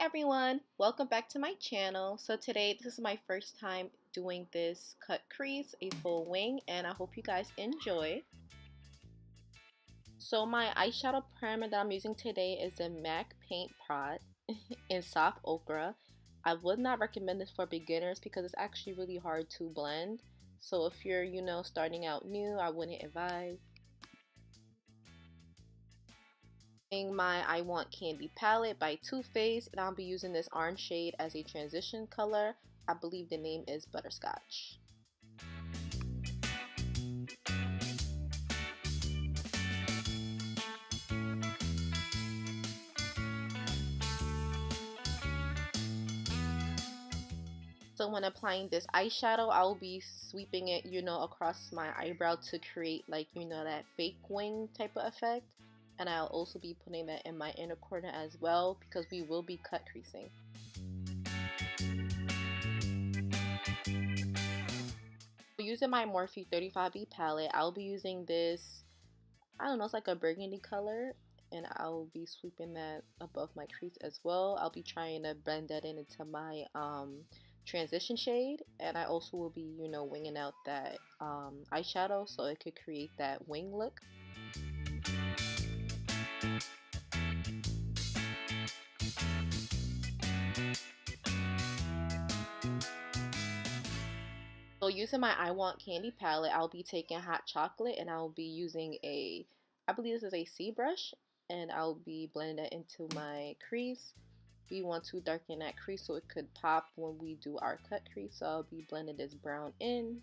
everyone, welcome back to my channel. So today this is my first time doing this cut crease, a full wing, and I hope you guys enjoy. So my eyeshadow primer that I'm using today is a MAC paint pot in soft ochre. I would not recommend this for beginners because it's actually really hard to blend. So if you're, starting out new, I wouldn't advise. My I Want Candy palette by Too Faced, and I'll be using this orange shade as a transition color. I believe the name is Butterscotch. So when applying this eyeshadow, I'll be sweeping it, across my eyebrow to create like, that fake wing type of effect. And I'll also be putting that in my inner corner as well because we will be cut creasing. Using my Morphe 35B palette, I'll be using this, I don't know, it's like a burgundy color, and I'll be sweeping that above my crease as well. I'll be trying to blend that in into my transition shade, and I also will be, winging out that eyeshadow so it could create that wing look. So using my I Want Candy palette, I'll be taking hot chocolate and I'll be using I believe this is a C brush, and I'll be blending that into my crease. We want to darken that crease so it could pop when we do our cut crease. So I'll be blending this brown in.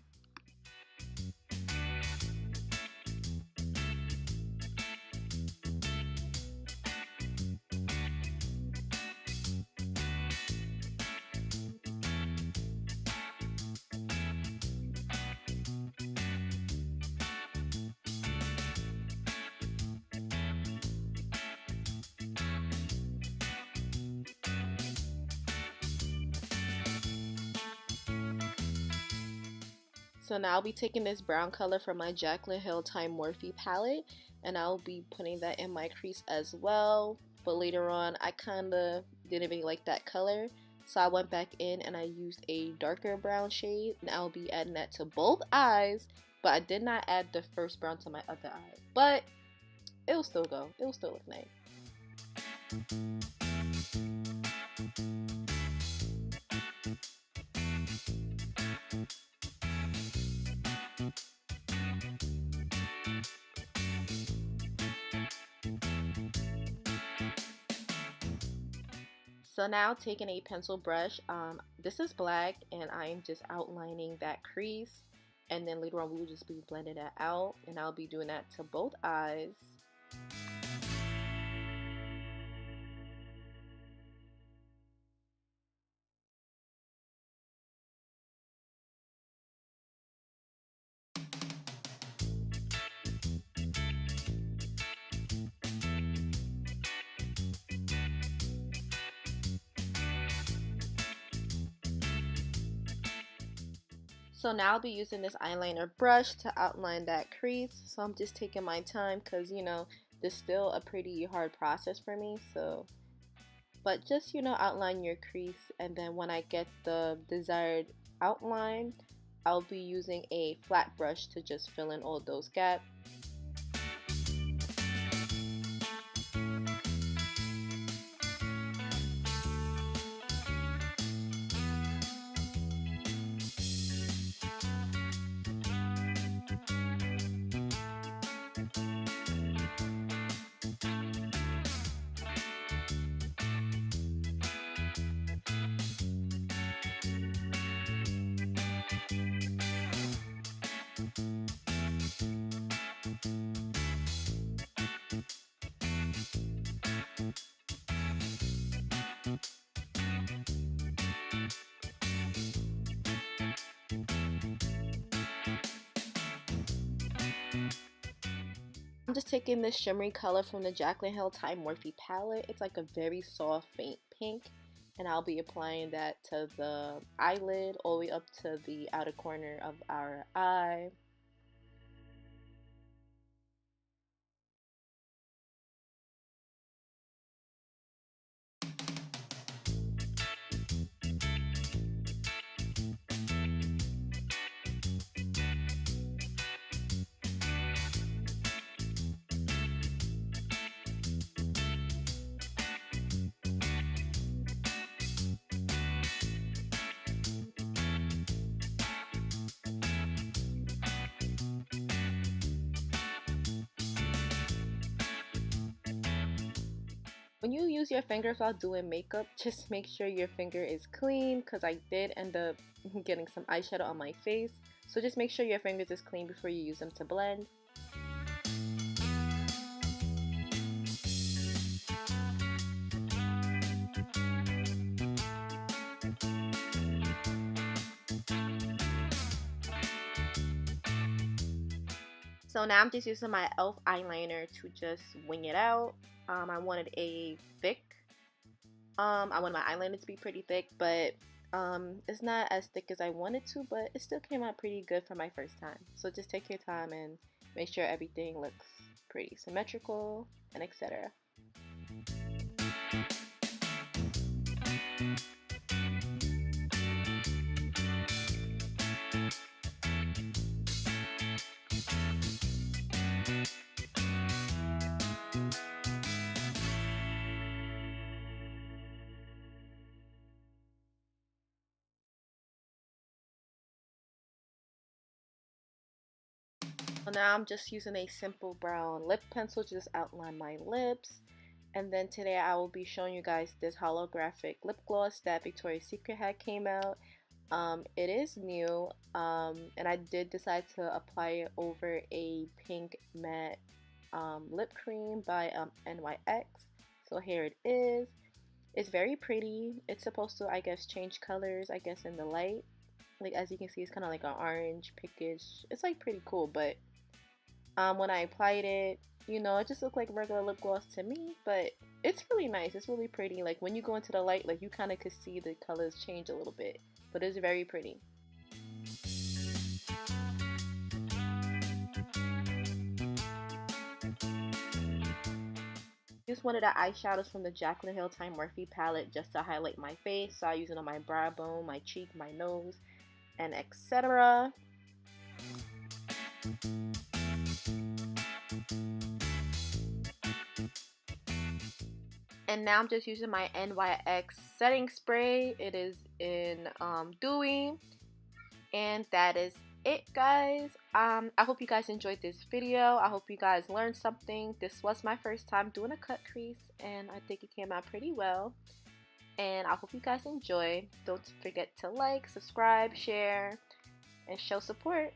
So now I'll be taking this brown color from my Jaclyn Time Morphe palette, and I'll be putting that in my crease as well. But later on, I kind of didn't really like that color, so I went back in and I used a darker brown shade, and I'll be adding that to both eyes. But I did not add the first brown to my other eye, but it will still go. It will still look nice. So now taking a pencil brush, this is black, and I'm just outlining that crease, and then later on we will just be blending that out, and I'll be doing that to both eyes. So now I'll be using this eyeliner brush to outline that crease. So I'm just taking my time because, this is still a pretty hard process for me. So, but just, outline your crease, and then when I get the desired outline, I'll be using a flat brush to just fill in all those gaps. I'm just taking this shimmery color from the Jaclyn Time Morphe palette. It's like a very soft, faint pink. And I'll be applying that to the eyelid all the way up to the outer corner of our eye. When you use your fingers while doing makeup, just make sure your finger is clean because I did end up getting some eyeshadow on my face. So just make sure your fingers is clean before you use them to blend. So now I'm just using my e.l.f. eyeliner to just wing it out. I wanted a thick, I wanted my eyeliner to be pretty thick, but it's not as thick as I wanted to, but it still came out pretty good for my first time. So just take your time and make sure everything looks pretty symmetrical and etc. So now I'm just using a simple brown lip pencil to just outline my lips. And then today I will be showing you guys this holographic lip gloss that Victoria's Secret had came out. It is new, and I did decide to apply it over a pink matte lip cream by NYX. So here it is. It's very pretty. It's supposed to, I guess, change colors, I guess, in the light. Like, as you can see, it's kind of like an orange, pinkish. It's like pretty cool, but when I applied it, you know, it just looked like regular lip gloss to me, but it's really nice. It's really pretty. Like when you go into the light, like you kind of could see the colors change a little bit, but it's very pretty. Just one of the eyeshadows from the Jaclyn Time Morphe palette just to highlight my face. So I use it on my brow bone, my cheek, my nose, and etc. And now I'm just using my NYX setting spray. It is in Dewy. And that is it, guys. I hope you guys enjoyed this video. I hope you guys learned something. This was my first time doing a cut crease, and I think it came out pretty well. And I hope you guys enjoy. Don't forget to like, subscribe, share, and show support.